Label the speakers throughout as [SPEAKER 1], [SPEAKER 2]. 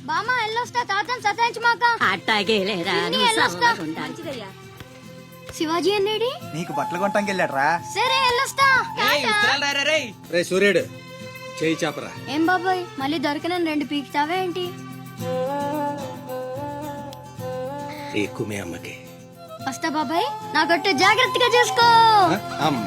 [SPEAKER 1] బామ్మ ఎల్లొస్తా తాతని సతాయించమాక.
[SPEAKER 2] అట్టాగేలేరా
[SPEAKER 1] ఎల్లొస్తా. శివాజీ అన్నేడి
[SPEAKER 3] నీకు బట్టలు కొనటానికి వెళ్ళాడ్రా.
[SPEAKER 1] సరే ఎల్లొస్తా.
[SPEAKER 4] రే సూర్యుడు చేయి చాపరా.
[SPEAKER 1] ఏం బాబాయ్ మళ్ళీ దొరికిన 2 పీకుతావే ఏంటి?
[SPEAKER 4] ఎక్కుమే అమ్మకి.
[SPEAKER 1] వస్తా బాబాయ్, నా గొట్టె జాగ్రత్తగా చేసుకో.
[SPEAKER 4] అమ్మ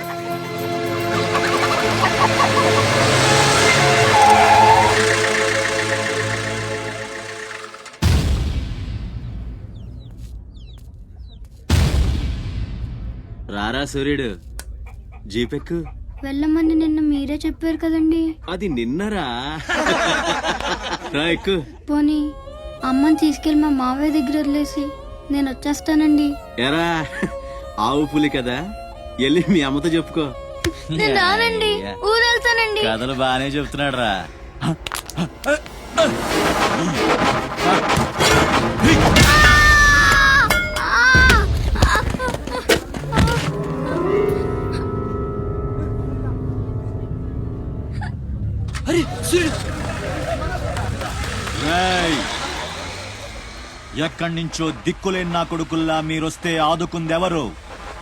[SPEAKER 5] రారా సూర్యుడు, జీపెక్కు.
[SPEAKER 1] వెళ్ళమని నిన్న మీరే చెప్పారు కదండి.
[SPEAKER 5] అది నిన్నరా. రా ఎక్కు.
[SPEAKER 1] పోనీ అమ్మని తీసుకెళ్లి మా మావయ్య దగ్గర వదిలేసి నేను వచ్చేస్తానండి.
[SPEAKER 5] ఎరా ఆవు పులి కదా, వెళ్ళి మీ అమ్మతో చెప్పుకో.
[SPEAKER 1] నేను రానండి, ఊరెళ్తానండి.
[SPEAKER 5] కథలు బానే చెప్తున్నాడు రా.
[SPEAKER 6] ఎక్కడి నుంచో దిక్కులేని నా కొడుకుల్లా మీరొస్తే ఆదుకుందెవరు?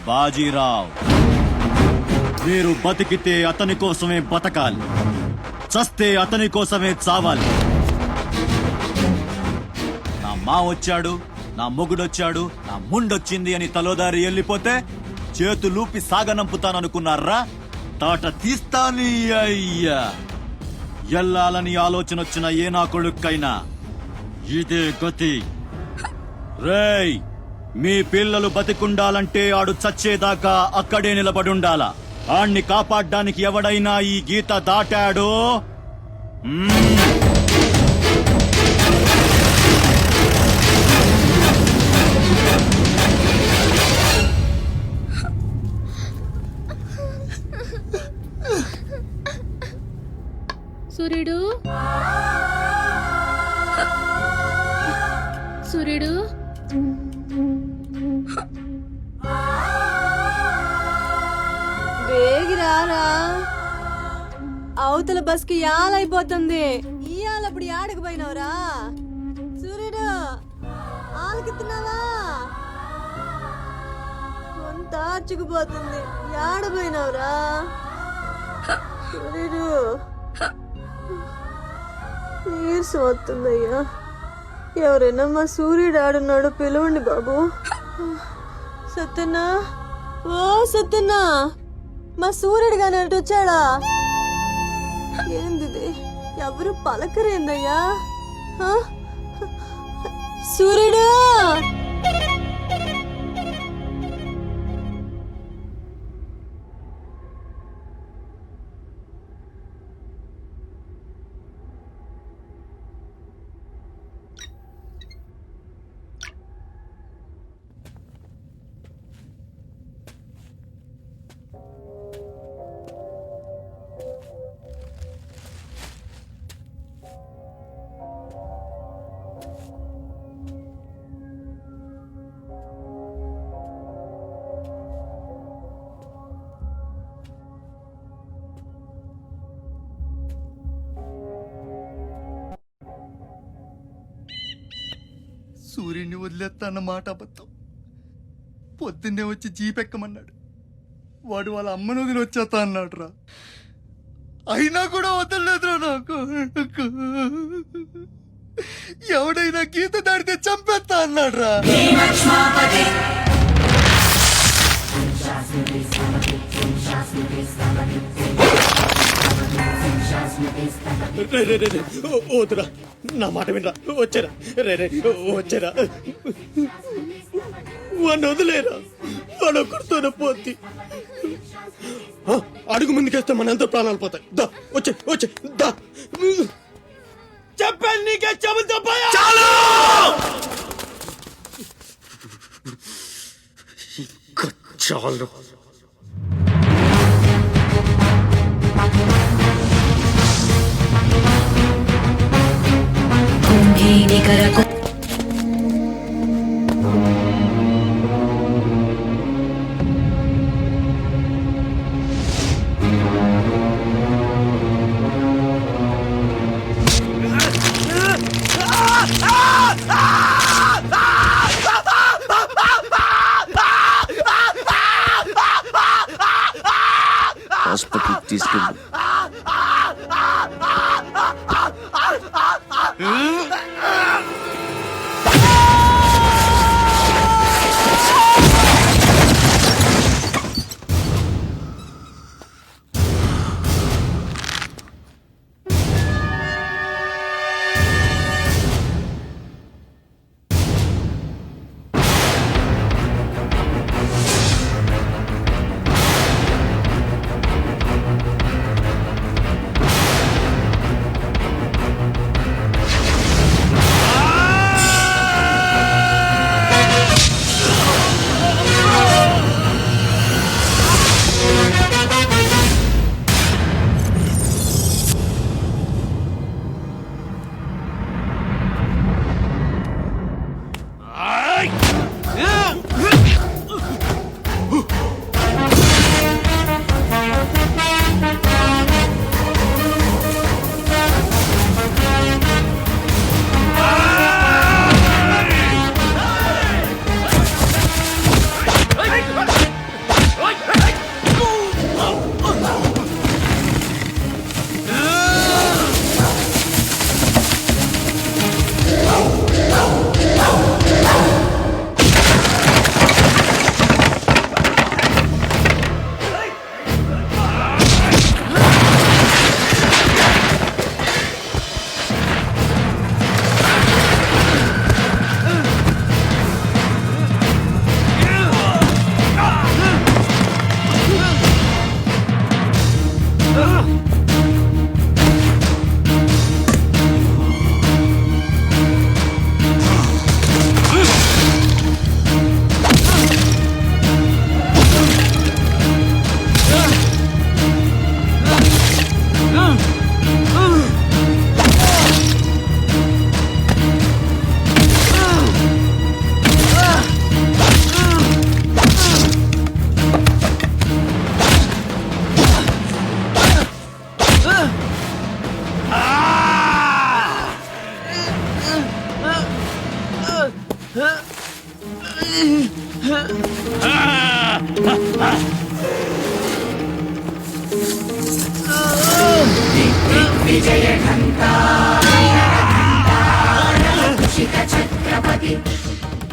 [SPEAKER 6] బాజీరావ్. మీరు బతికితే అతని కోసమే బతకాలి, చస్తే అతని కోసమే చావాలి. నా మా వచ్చాడు, నా మొగుడొచ్చాడు, నా ముండొచ్చింది అని తలోదారి వెళ్ళిపోతే చేతులూపి సాగనంపుతాననుకున్నారా? తాట తీస్తాని అయ్యా. ఎల్లాలని ఆలోచన వచ్చిన ఏ నా కొడుక్కైనా ఇదే గతి. రేయ్, మీ పిల్లలు బతికుండాలంటే ఆడు చచ్చేదాకా అక్కడే నిలబడుండాలా. ఆణ్ణి కాపాడ్డానికి ఎవడైనా ఈ గీత దాటాడో
[SPEAKER 7] సూర్యుడు, సూర్యుడు,
[SPEAKER 8] వేగిరారా. అవతల బస్ కి యాలైపోతుంది. ఇయాలప్పుడు యాడకు పోయినవరా? సూర్యుడు ఆలకిస్తున్నావా? కొంత ఆర్చుకుపోతుంది. యాడ పోయినవరా సూర్యుడు? నీరసం వస్తుందయ్యా. ఎవరైనా మా సూర్యుడు ఆడున్నాడు, పిలవండి బాబు. సత్యన్నా, ఓ సత్యన్నా, మా సూర్యుడు గాని అటు వచ్చాడా? ఏంది ఎవరు పలకరేందయ్యా? సూర్యుడు,
[SPEAKER 3] సూర్యుడిని వదిలేస్తా అన్న మాట అబద్ధం. పొద్దున్నే వచ్చి జీపెక్కమన్నాడు. వాడు వాళ్ళ అమ్మను వదిలి వచ్చేస్తా అన్నాడు రా. అయినా కూడా వదలలేదురా నాకు. ఎవడైనా గీత దాడితే చంపేస్తా అన్నాడు రా.
[SPEAKER 4] వద్దురా, నా మాట వినరా. వచ్చారా రే రే, వచ్చారా. వాడిని వదిలేరా, వాడు ఒక్కడితోనే పోద్ది. అడుగు ముందుకేస్తే మనంతా ప్రాణాలు పోతాయి. దా వచ్చే వచ్చే దా. చెప్పాను నీకే, చెబుతా చాలు.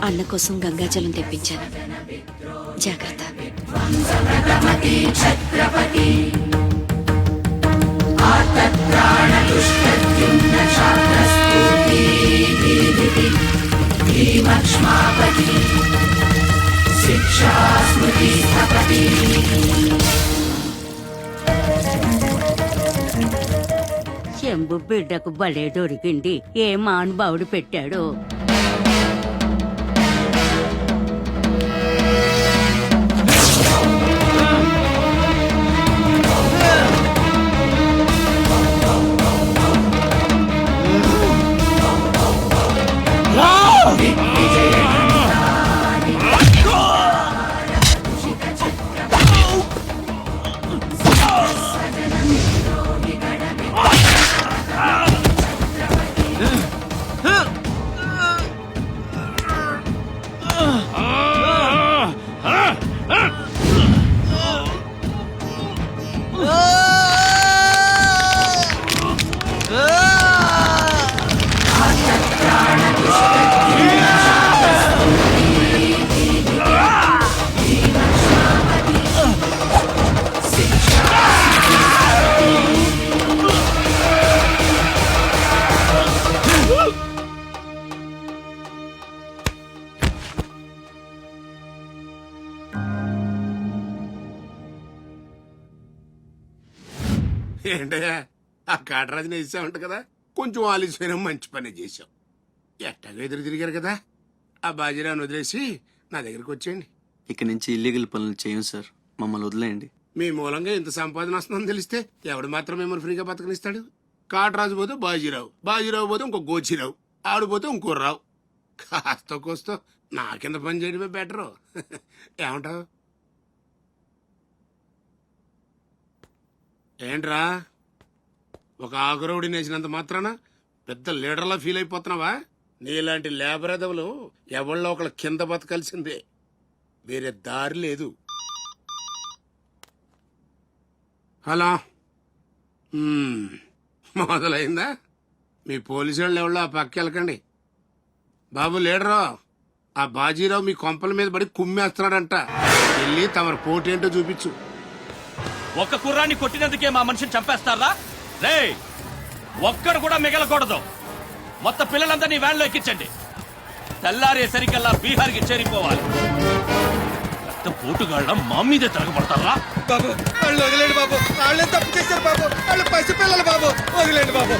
[SPEAKER 2] అన్న కోసం గంగాజలం తెప్పించాను. జాగ్రత్త.
[SPEAKER 9] శంభు బిడ్డకు భలే దొరికింది. ఏ మానుభావుడు పెట్టాడు.
[SPEAKER 10] ఏంటయ్యా ఆ కాటరాజుని వేసామంట కదా, కొంచెం ఆలస్యమైన మంచి పని చేశాం. ఎట్టగా ఎదురు తిరిగారు కదా, ఆ బాజీరాన్ని వదిలేసి నా దగ్గరికి వచ్చేయండి.
[SPEAKER 5] ఇక నుంచి ఇల్లీగల్ పనులు చేయం సార్, మమ్మల్ని వదిలేయండి.
[SPEAKER 10] మీ మూలంగా ఇంత సంపాదన వస్తుందని తెలిస్తే ఎవడు మాత్రం మిమ్మల్ని ఫ్రీగా బతకనిస్తాడు? కాటరాజు పోతే బాజీరావు, బాజీరావు పోతే ఇంకో గోచిరావు, ఆడిపోతే ఇంకో రావు. కాస్త కోస్తో నా కింద పని చేయడమే బెటరు. ఏమంటావు? ఏంట్రా ఒక ఆకురవుడి నేసినంత మాత్రాన పెద్ద లీడర్లా ఫీల్ అయిపోతున్నావా? నీలాంటి లేబర్ ఎదవలు ఎవళ్ళో ఒకళ్ళ కింద బతకాల్సిందే, వేరే దారి లేదు. హలో, మొదలైందా? మీ పోలీసు వాళ్ళు ఎవరో ఆ పక్క వెళ్ళకండి. బాబు లీడరు, ఆ బాజీరావు మీ కొంపల మీద పడి కుమ్మేస్తున్నాడంట. వెళ్ళి తమరు పోటేంటో చూపించు.
[SPEAKER 6] ఒక్క కుర్రాన్ని కొట్టినందుకే మా మనిషిని చంపేస్తారా? రే, ఒక్కడు కూడా మిగలకూడదు. మొత్తం పిల్లలందరినీ వ్యాన్లో ఎక్కించండి. తెల్లారేసరికల్లా బీహార్కి చేరిపోవాలి. పోటుగాళ్ళ మా మీదే తిరగబడతారా?
[SPEAKER 4] బాబు వాళ్ళు వదిలేండి బాబు, వాళ్ళే తప్పు చేశారు బాబు, వాళ్ళు పసిపిల్లలు బాబు, వదిలేండి బాబు.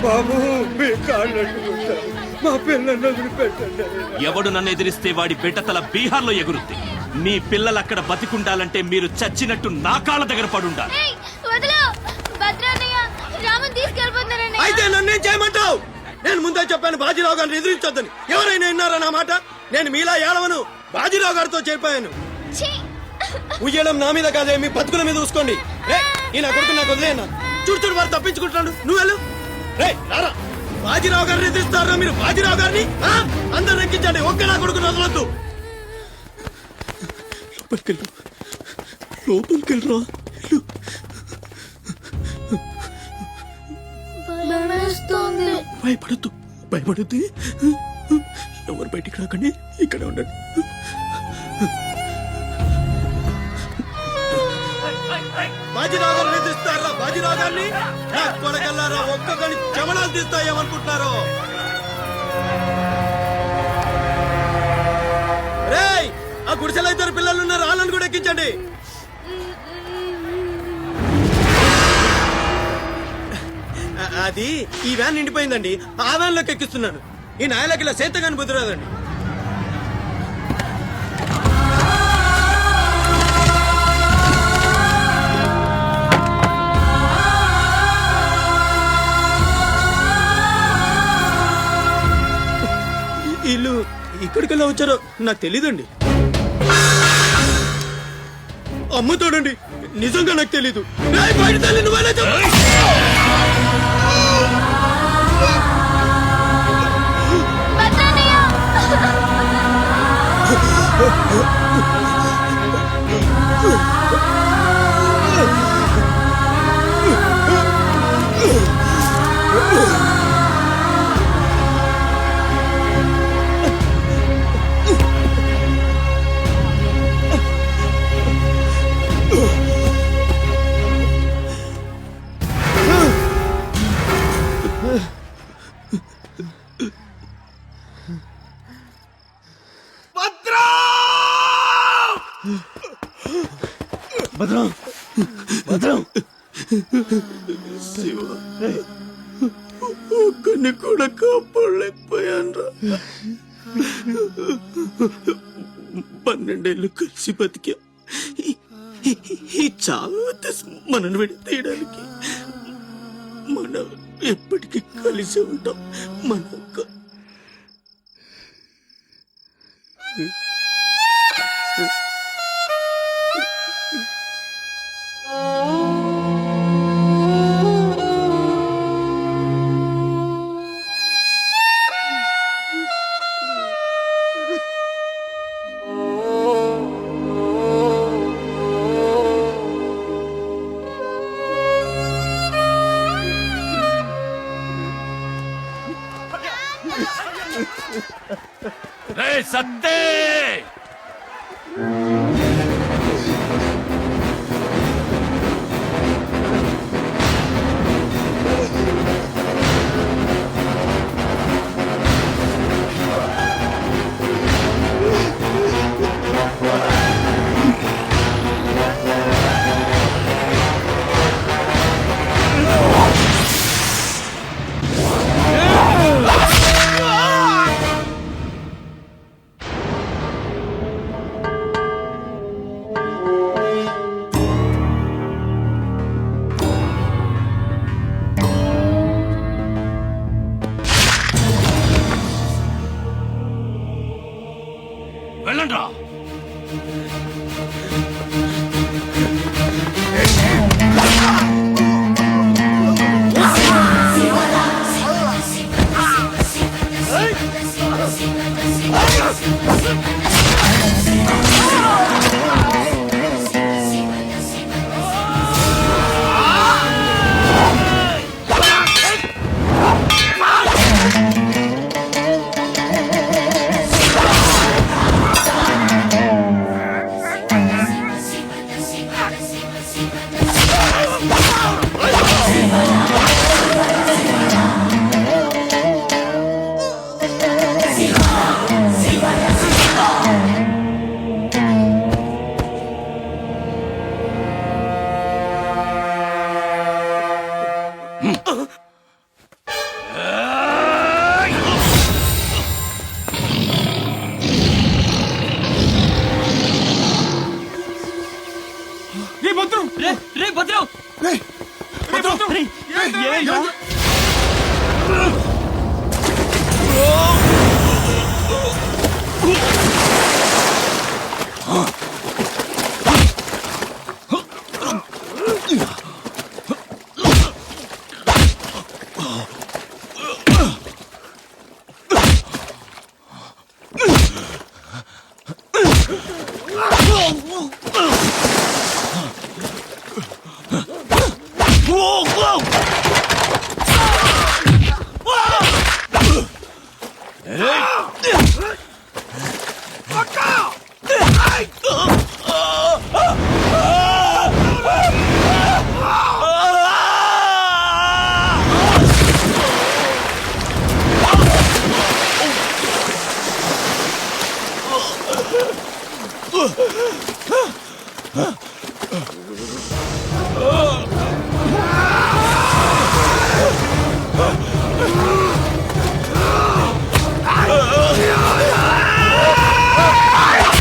[SPEAKER 4] బాబు మీ కాళ్ళు మా పిల్లల్ని వదిలిపెట్టండి.
[SPEAKER 6] ఎవడు నన్ను ఎదిరిస్తే వాడి బిడ్డతల బీహార్లో ఎగురుద్ది. మీ పిల్లలు అక్కడ బతికుండాలంటే మీరు చచ్చినట్టు నా కాళ్ళ దగ్గర పడుండాలి.
[SPEAKER 4] అయితే నన్నేం చేయమంటావు? నేను ముందే చెప్పాను బాజీరావు గారిని ఎదిరించొద్దని. ఎవరైనా విన్నారా నా మాట? నేను మీలా ఏడవను, బాజీరావు గారితో చెప్పాను. ఉయ్యడం నా మీద కాదే, మీ బతుకుల మీద చూసుకోండి. ఈ నా కొడుకు నాకు వదిలేనా? చూడు చూడు వారు తప్పించుకుంటున్నాడు, నువ్వు వెళ్ళు. రే రారా, బాజీరావు గారిని ఎదిరిస్తారా మీరు? బాజీరావు గారిని అందరు ఎక్కించండి, ఒక్క నా కొడుకుని వదలొద్దు. లోపలికెళ్ళరా. భయపడద్దు, భయపడద్దు. ఎవరు బయటికి రాకండి, ఇక్కడ ఉండండి. బాజీరావు గారిని ఎదిరిస్తారా? బాజీరావు గారిని కొడగల్లారా, ఒక్కొక్కని చెమడాలు తీస్తాయేమనుకుంటున్నారు? రేయ్, ఆ గుడిసెలో ఇద్దరు పిల్లలు ఉన్నారు, వాళ్ళని కూడా ఎక్కించండి. అది ఈ వ్యాన్ నిండిపోయిందండి, ఆ వ్యాన్ లోకి ఎక్కిస్తున్నాను. ఈ నాయలకి ఇలా సేతగాని బుద్ధిరాదండి. వీళ్ళు ఇక్కడికెళ్ళా వచ్చారో నాకు తెలీదండి. అమ్మ తోడండి, నిజంగా నాకు తెలీదు. బయట తల్లి నువ్వేనా చెప్పు. భద్రం, భద్రం, శివ, ఒక్కడిని కూడా కాపాడలేకపోయాను. 12 ఏళ్ళు కలిసి బతికా. ఈ చావు మనను విడి తీయడానికి మనం ఎప్పటికీ కలిసి ఉంటాం. మన
[SPEAKER 6] సత్తే Whoa!